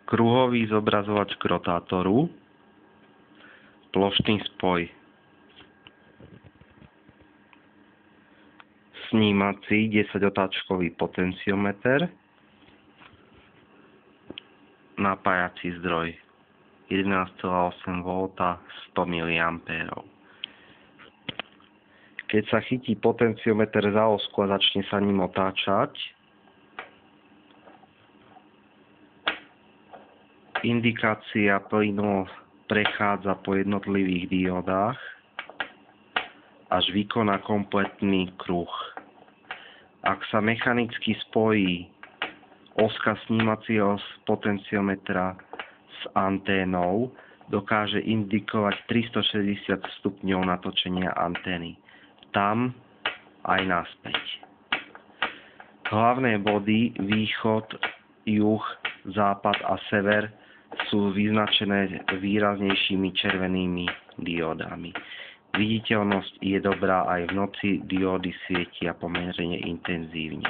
kruhový zobrazovač k rotátoru, plošný spoj, snímací 10-otáčkový potenciometer, napájací zdroj 11,8 V 100 mA. Keď sa chytí potenciometer za osku a začne sa ním otáčať, indikácia plynulo prechádza po jednotlivých diódach, až vykoná kompletný kruh. Ak sa mechanicky spojí oska snímacieho potenciometra s anténou, dokáže indikovať 360 stupňov natočenia antény. Tam aj naspäť. Hlavné body východ, juh, západ a sever sú vyznačené výraznejšími červenými diódami. Viditeľnosť je dobrá aj v noci, diódy svietia pomerne intenzívne.